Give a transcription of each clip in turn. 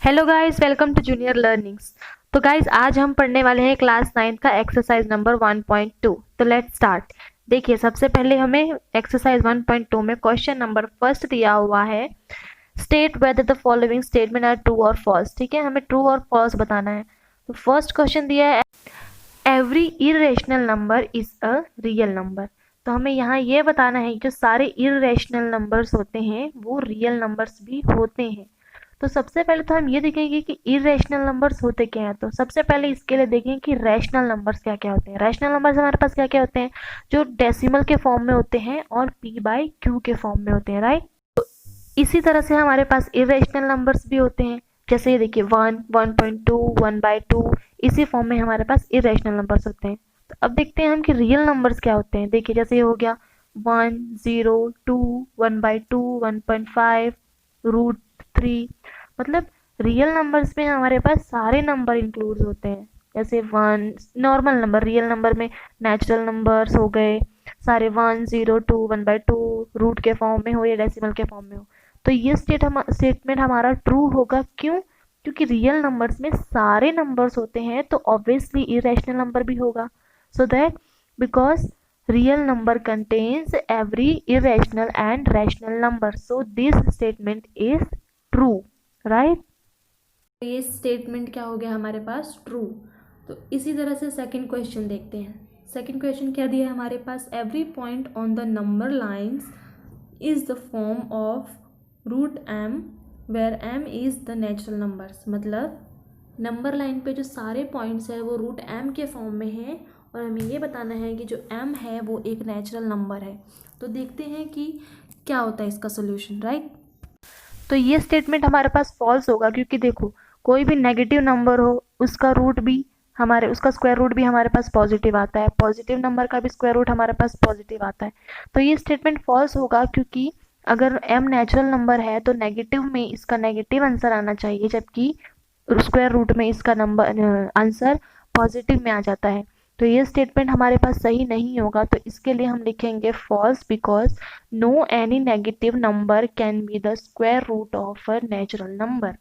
Hello guys, welcome to junior learnings. तो guys आज हम पढ़ने वाले हैं क्लास 9 का एक्सरसाइज नंबर 1.2। तो लेट्स स्टार्ट। देखिए, सबसे पहले हमें एक्सरसाइज 1.2 में क्वेश्चन नंबर फर्स्ट दिया हुआ है, state whether the following statement are true और फॉल्स। ठीक है, हमें ट्रू और फॉल्स बताना है। तो फर्स्ट क्वेश्चन दिया है, every irrational number is a real number. तो हमें यहाँ ये बताना है कि जो सारे इरेशनल नंबर्स होते हैं वो रियल नंबर्स भी होते हैं। तो सबसे पहले तो हम ये देखेंगे कि इरेशनल नंबर्स होते क्या हैं। तो सबसे पहले इसके लिए देखें कि रैशनल नंबर्स क्या क्या होते हैं। रैशनल नंबर्स हमारे पास क्या क्या होते हैं, जो डेसिमल के फॉर्म में होते हैं और पी बाई क्यू के फॉर्म में होते हैं, राइट। इसी तरह से हमारे पास इरेशनल नंबर्स भी होते हैं, जैसे ये देखिए 1, 1.2, 1/2, इसी फॉर्म में हमारे पास इरेशनल नंबर्स होते हैं। तो अब देखते हैं हम कि रियल नंबर्स क्या होते हैं। देखिए जैसे ये हो गया 1, 0, 2, 1/2, 1.5, √3। मतलब रियल नंबर्स में हमारे पास सारे नंबर इंक्लूड होते हैं। जैसे 1 नॉर्मल नंबर, रियल नंबर में नेचुरल नंबर्स हो गए सारे 1, 0, 2, 1/2, रूट के फॉर्म में हो या डेसिमल के फॉर्म में हो। तो ये स्टेटमेंट हमारा ट्रू होगा। क्यों? क्योंकि रियल नंबर्स में सारे नंबर्स होते हैं, तो ऑब्वियसली इरेशनल नंबर भी होगा। So that because real number contains every irrational and rational number, so this statement is true, right. ये स्टेटमेंट क्या हो गया हमारे पास, ट्रू। तो इसी तरह से सेकंड क्वेश्चन देखते हैं। सेकंड क्वेश्चन क्या दिया है हमारे पास, every point on the number lines is the form of √m where m is the natural numbers. मतलब नंबर लाइन पे जो सारे पॉइंट्स है वो √m के फॉर्म में है और हमें ये बताना है कि जो m है वो एक नेचुरल नंबर है। तो देखते हैं कि क्या होता है इसका सोल्यूशन, राइट। तो ये स्टेटमेंट हमारे पास फॉल्स होगा, क्योंकि देखो कोई भी नेगेटिव नंबर हो उसका रूट भी उसका स्क्वायर रूट भी हमारे पास पॉजिटिव आता है, पॉजिटिव नंबर का भी स्क्वायर रूट हमारे पास पॉजिटिव आता है। तो ये स्टेटमेंट फॉल्स होगा, क्योंकि अगर m नेचुरल नंबर है तो नेगेटिव में इसका नेगेटिव आंसर आना चाहिए, जबकि स्क्वायर रूट में इसका नंबर आंसर पॉजिटिव में आ जाता है। तो ये स्टेटमेंट हमारे पास सही नहीं होगा। तो इसके लिए हम लिखेंगे false, because no any negative number can be the square root of a natural number,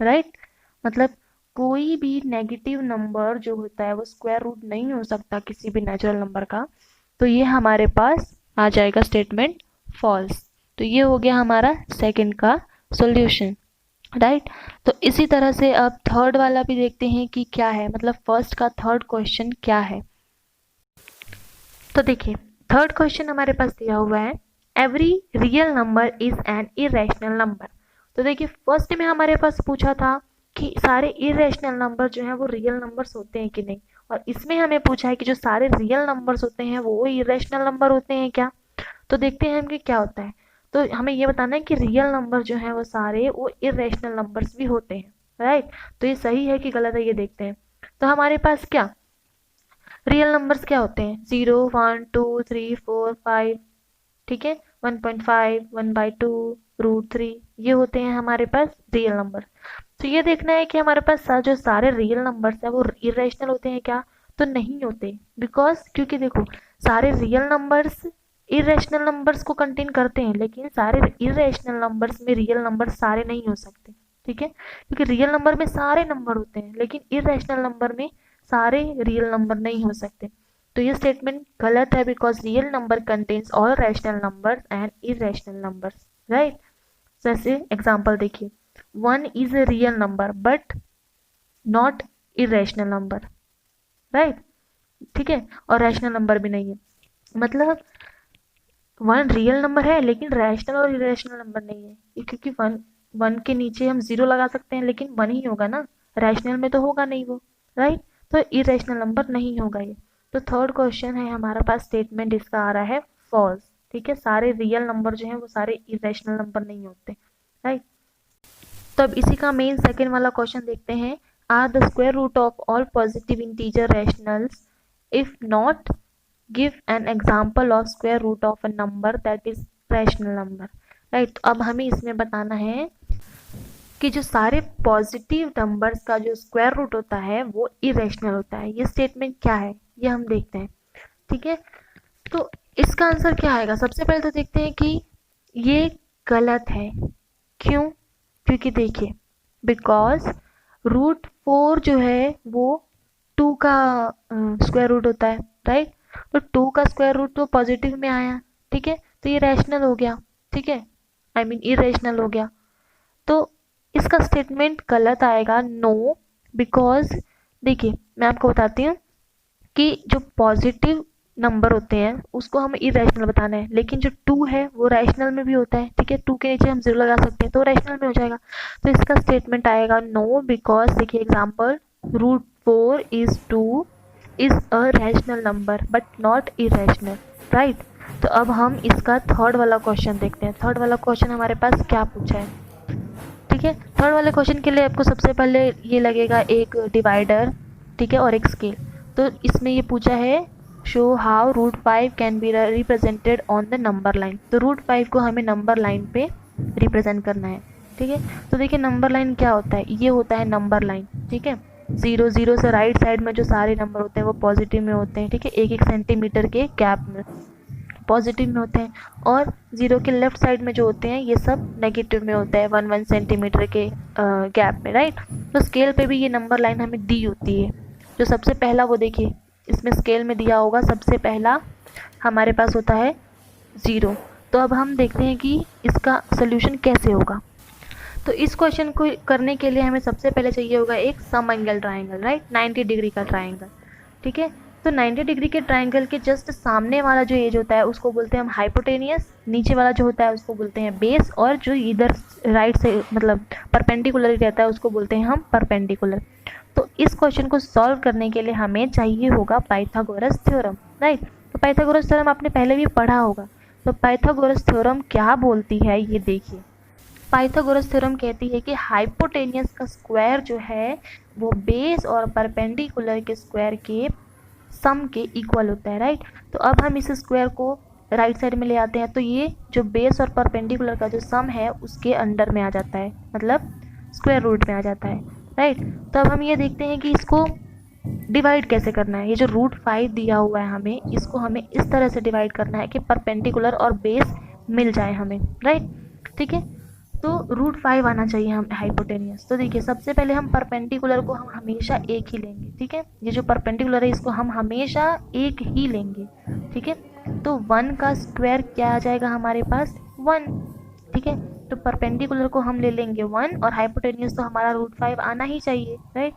right. मतलब कोई भी नेगेटिव नंबर जो होता है वो स्क्वायर रूट नहीं हो सकता किसी भी नेचुरल नंबर का। तो ये हमारे पास आ जाएगा स्टेटमेंट फॉल्स। तो ये हो गया हमारा सेकंड का सॉल्यूशन, राइट। तो इसी तरह से अब थर्ड वाला भी देखते हैं कि क्या है, मतलब फर्स्ट का थर्ड क्वेश्चन क्या है। तो देखिए थर्ड क्वेश्चन हमारे पास दिया हुआ है, every real number is an irrational number. तो देखिए फर्स्ट में हमारे पास पूछा था कि सारे इरेशनल नंबर जो हैं वो रियल नंबर्स होते हैं कि नहीं, और इसमें हमें पूछा है कि जो सारे रियल नंबर्स होते हैं वो इरेशनल नंबर होते हैं क्या। तो देखते हैं हम कि क्या होता है। तो हमें ये बताना है कि रियल नंबर जो है वो सारे वो इरेशनल नंबर्स भी होते हैं, राइट। तो ये सही है कि गलत है, ये देखते हैं। तो हमारे पास क्या रियल नंबर्स क्या होते हैं, 0, 1, 2, 3, 4, 5, ठीक है, 1.5, 1/2, √3, ये होते हैं हमारे पास रियल नंबर। तो ये देखना है कि हमारे पास जो सारे रियल नंबर्स है वो इरेशनल होते हैं क्या। तो नहीं होते, बिकॉज क्योंकि देखो सारे रियल नंबर्स इरेशनल नंबर्स को कंटेन करते हैं, लेकिन सारे इरेशनल नंबर्स में रियल नंबर सारे नहीं हो सकते, ठीक है। क्योंकि रियल नंबर में सारे नंबर होते हैं, लेकिन इरेशनल नंबर में सारे रियल नंबर नहीं हो सकते। तो ये स्टेटमेंट गलत है, because real number contains all rational numbers and irrational numbers, right. जैसे एग्जांपल देखिए, 1 is a real number but not irrational number, right, ठीक है, और रैशनल नंबर भी नहीं है। मतलब 1 रियल नंबर है लेकिन रैशनल और इरेशनल नंबर नहीं है, ये क्योंकि 1 के नीचे हम 0 लगा सकते हैं लेकिन 1 ही होगा ना, रैशनल में तो होगा नहीं वो, राइट। तो इरेशनल नंबर नहीं होगा ये। तो थर्ड क्वेश्चन है हमारा पास, स्टेटमेंट इसका आ रहा है फॉल्स, ठीक है। सारे रियल नंबर जो हैं वो सारे इरेशनल नंबर नहीं होते, राइट। तो अब इसी का मेन सेकेंड वाला क्वेश्चन देखते हैं, are the square root of all positive integer rationals, if not give an example of square root of a number that is rational number, right. तो अब हमें इसमें बताना है कि जो सारे पॉजिटिव नंबर्स का जो स्क्वायर रूट होता है वो इरेशनल होता है। ये स्टेटमेंट क्या है ये हम देखते हैं, ठीक है। तो इसका आंसर क्या आएगा, सबसे पहले तो देखते हैं कि ये गलत है। क्यों? क्योंकि देखिए बिकॉज रूट 4 जो है वो 2 का स्क्वायर रूट होता है, राइट। तो 2 का स्क्वायर रूट तो पॉजिटिव में आया, ठीक है, तो ये रैशनल हो गया, ठीक है, आई मीन इरेशनल हो गया। तो इसका स्टेटमेंट गलत आएगा, नो, बिकॉज देखिए मैं आपको बताती हूँ कि जो पॉजिटिव नंबर होते हैं उसको हमें इरेशनल बताना है, लेकिन जो 2 है वो रैशनल में भी होता है, ठीक है, 2 के नीचे हम 0 लगा सकते हैं तो रैशनल में हो जाएगा। तो इसका स्टेटमेंट आएगा नो, बिकॉज देखिए example, root 4 is 2 is a rational number but not irrational, right. तो अब हम इसका थर्ड वाला क्वेश्चन देखते हैं। थर्ड वाला क्वेश्चन हमारे पास क्या पूछा है, ठीक है। थर्ड वाले क्वेश्चन के लिए आपको सबसे पहले ये लगेगा एक डिवाइडर, ठीक है, और एक स्केल। तो इसमें ये पूछा है show how root 5 can be represented on the number line. तो रूट 5 को हमें नंबर लाइन पे रिप्रेजेंट करना है, ठीक है। तो देखिए नंबर लाइन क्या होता है, ये होता है नंबर लाइन, ठीक है। 0 0 से राइट साइड में जो सारे नंबर होते हैं वो पॉजिटिव में होते हैं, ठीक है, 1 1 सेंटीमीटर के गैप में पॉजिटिव में होते हैं, और 0 के लेफ्ट साइड में जो होते हैं ये सब नेगेटिव में होता है 1 1 सेंटीमीटर के गैप में, राइट। तो स्केल पे भी ये नंबर लाइन हमें दी होती है। जो सबसे पहला वो देखिए इसमें स्केल में दिया होगा, सबसे पहला हमारे पास होता है 0। तो अब हम देखते हैं कि इसका सोल्यूशन कैसे होगा। तो इस क्वेश्चन को करने के लिए हमें सबसे पहले चाहिए होगा एक some angle triangle, right, 90 degree का ट्राइंगल, ठीक है। तो 90 डिग्री के ट्राइंगल के जस्ट सामने वाला जो एज होता है उसको बोलते हैं हम हाइपोटेनियस, नीचे वाला जो होता है उसको बोलते हैं बेस, और जो इधर राइट से मतलब परपेंडिकुलर रहता है उसको बोलते हैं हम परपेंडिकुलर। तो इस क्वेश्चन को सॉल्व करने के लिए हमें चाहिए होगा पाइथागोरस थ्योरम, राइट। तो पाइथागोरस थ्योरम आपने पहले भी पढ़ा होगा। तो पाइथागोरस थ्योरम क्या बोलती है ये देखिए। पाइथागोरस थ्योरम कहती है कि हाइपोटेनियस का स्क्वायर जो है वो बेस और परपेंडिकुलर के स्क्वायर के सम के इक्वल होता है, राइट। तो अब हम इस स्क्वायर को राइट साइड में ले आते हैं तो ये जो बेस और परपेंडिकुलर का जो सम है उसके अंडर में आ जाता है, मतलब स्क्वायर रूट में आ जाता है, राइट। तो अब हम ये देखते हैं कि इसको डिवाइड कैसे करना है। ये जो रूट 5 दिया हुआ है हमें, इसको हमें इस तरह से डिवाइड करना है कि परपेंडिकुलर और बेस मिल जाए हमें, राइट, ठीक है। तो रूट 5 आना चाहिए हम हाइपोटेनियस। तो देखिए सबसे पहले हम परपेंडिकुलर को हम हमेशा एक ही लेंगे, ठीक है। ये जो परपेंडिकुलर है इसको हम हमेशा एक ही लेंगे, ठीक है। तो 1 का स्क्वायर क्या आ जाएगा हमारे पास 1, ठीक है। तो परपेंडिकुलर को हम ले लेंगे 1 और हाइपोटेनियस तो हमारा रूट 5 आना ही चाहिए, राइट।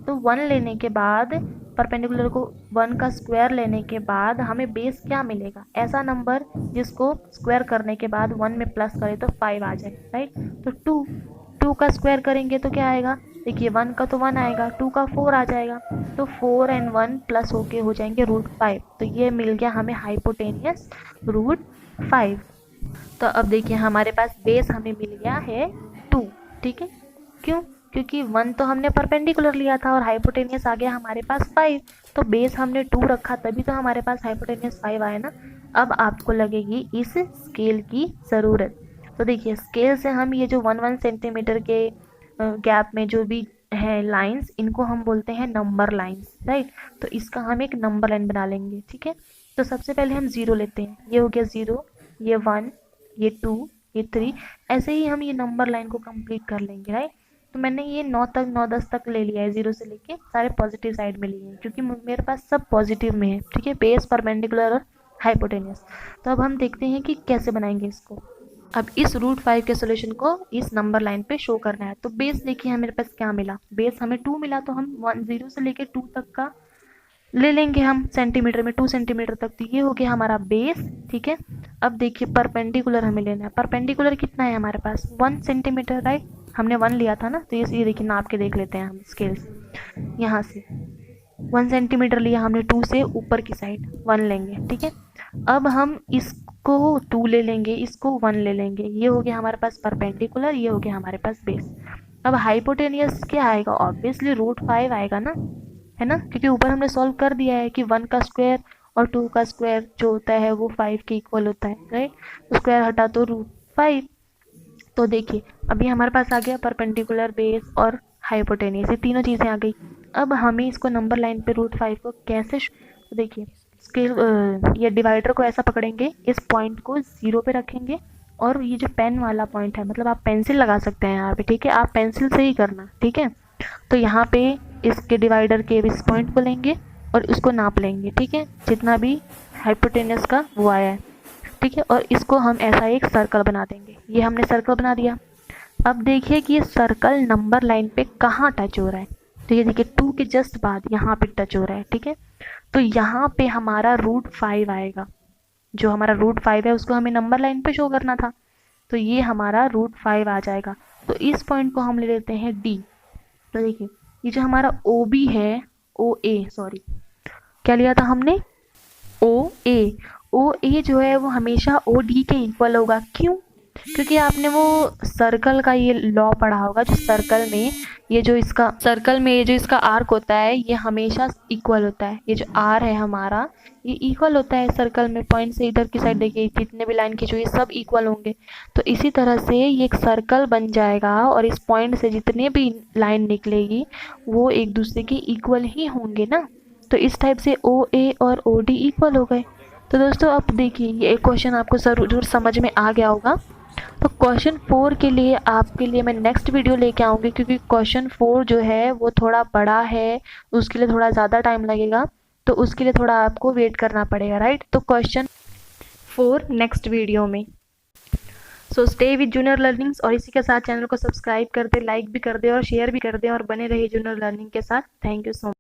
तो 1 लेने के बाद परपेंडिकुलर को 1 का स्क्वायर लेने के बाद हमें बेस क्या मिलेगा, ऐसा नंबर जिसको स्क्वायर करने के बाद 1 में प्लस करें तो 5 आ जाए, राइट। तो 2 का स्क्वायर करेंगे तो क्या आएगा, देखिए 1 का तो 1 आएगा, 2 का 4 आ जाएगा, तो 4 एंड 1 प्लस होके हो जाएंगे रूट 5। तो ये मिल गया हमें हाइपोटेनियस रूट 5। तो अब देखिए हमारे पास बेस हमें मिल गया है 2, ठीक है। क्यों, क्योंकि 1 तो हमने परपेंडिकुलर लिया था और हाइपोटेनियस आ गया हमारे पास 5, तो बेस हमने 2 रखा तभी तो हमारे पास हाइपोटेनियस 5 आया ना। अब आपको लगेगी इस स्केल की ज़रूरत। तो देखिए स्केल से हम ये जो 1 1 सेंटीमीटर के गैप में जो भी है लाइंस, इनको हम बोलते हैं नंबर लाइंस, राइट। तो इसका हम एक नंबर लाइन बना लेंगे, ठीक है। तो सबसे पहले हम 0 लेते हैं, ये हो गया 0, ये 1, ये 2, ये 3, ऐसे ही हम ये नंबर लाइन को कंप्लीट कर लेंगे, राइट। तो मैंने ये 9 तक 9 10 तक ले लिया है, 0 से लेके सारे पॉजिटिव साइड में लिए हैं क्योंकि मेरे पास सब पॉजिटिव में है, ठीक है, बेस परपेंडिकुलर और हाइपोटेनियस। तो अब हम देखते हैं कि कैसे बनाएंगे इसको। अब इस रूट 5 के सोल्यूशन को इस नंबर लाइन पे शो करना है। तो बेस देखिए मेरे पास क्या मिला, बेस हमें 2 मिला, तो हम 1 0 से लेके 2 तक का ले लेंगे हम सेंटीमीटर में, 2 सेंटीमीटर तक। तो ये हो गया हमारा बेस, ठीक है। अब देखिए परपेंडिकुलर हमें लेना है, परपेंडिकुलर कितना है हमारे पास 1 सेंटीमीटर, राइट। हमने 1 लिया था ना, तो ये देखिए नाप के देख लेते हैं हम स्केल से। यहाँ से 1 सेंटीमीटर लिया हमने, 2 से ऊपर की साइड 1 लेंगे, ठीक है। अब हम इसको 2 ले लेंगे, इसको 1 ले लेंगे, ये हो गया हमारे पास परपेंडिकुलर, ये हो गया हमारे पास बेस। अब हाइपोटेनियस क्या आएगा, ऑब्वियसली रूट 5 आएगा ना, है ना, क्योंकि ऊपर हमने सॉल्व कर दिया है कि 1 का स्क्वायर और 2 का स्क्वायर जो होता है वो 5 के इक्वल होता है, राइट। तो स्क्वायर हटा तो रूट 5। तो देखिए अभी हमारे पास आ गया परपेंडिकुलर, बेस और हाइपोटेनियस, ये तीनों चीज़ें आ गई। अब हमें इसको नंबर लाइन पे रूट 5 को कैसे तो देखिए स्केल ये डिवाइडर को ऐसा पकड़ेंगे, इस पॉइंट को 0 पे रखेंगे और ये जो पेन वाला पॉइंट है, मतलब आप पेंसिल लगा सकते हैं यहाँ पे, ठीक है, आप पेंसिल से ही करना, ठीक है। तो यहाँ पे इसके डिवाइडर के इस पॉइंट को लेंगे और उसको नाप लेंगे, ठीक है, जितना भी हाइपोटेनस का वो आया है, ठीक है, और इसको हम ऐसा एक सर्कल बना देंगे। ये हमने सर्कल बना दिया। अब देखिए कि ये सर्कल नंबर लाइन पे कहाँ टच हो रहा है। तो ये देखिए 2 के जस्ट बाद यहाँ पे टच हो रहा है, ठीक है। तो यहाँ पे हमारा √5 आएगा। जो हमारा √5 है उसको हमें नंबर लाइन पे शो करना था, तो ये हमारा √5 आ जाएगा। तो इस पॉइंट को हम ले लेते हैं डी। तो देखिए ये जो हमारा ओ बी है, ओ ए सॉरी, क्या लिया था हमने, ओ ए। ओ ए जो है वो हमेशा ओ डी के इक्वल होगा। क्यों? क्योंकि आपने वो सर्कल का ये लॉ पढ़ा होगा, जो सर्कल में ये जो इसका आर्क होता है ये हमेशा इक्वल होता है। ये जो आर है हमारा ये इक्वल होता है सर्कल में। पॉइंट से इधर की साइड देखिए जितने भी लाइन खींचो ये सब इक्वल होंगे। तो इसी तरह से ये एक सर्कल बन जाएगा और इस पॉइंट से जितने भी लाइन निकलेगी वो एक दूसरे के इक्वल ही होंगे ना। तो इस टाइप से ओ ए और ओ डी इक्वल हो गए। तो दोस्तों अब देखिए ये एक क्वेश्चन आपको ज़रूर समझ में आ गया होगा। तो क्वेश्चन 4 के लिए आपके लिए मैं नेक्स्ट वीडियो लेके आऊँगी, क्योंकि क्वेश्चन 4 जो है वो थोड़ा बड़ा है, उसके लिए थोड़ा ज़्यादा टाइम लगेगा, तो उसके लिए थोड़ा आपको वेट करना पड़ेगा, राइट। तो क्वेश्चन 4 नेक्स्ट वीडियो में। So stay with junior learnings, और इसी के साथ चैनल को सब्सक्राइब कर दे, लाइक भी कर दे और शेयर भी कर दे, और बने रहिए जूनियर लर्निंग के साथ। Thank you so much.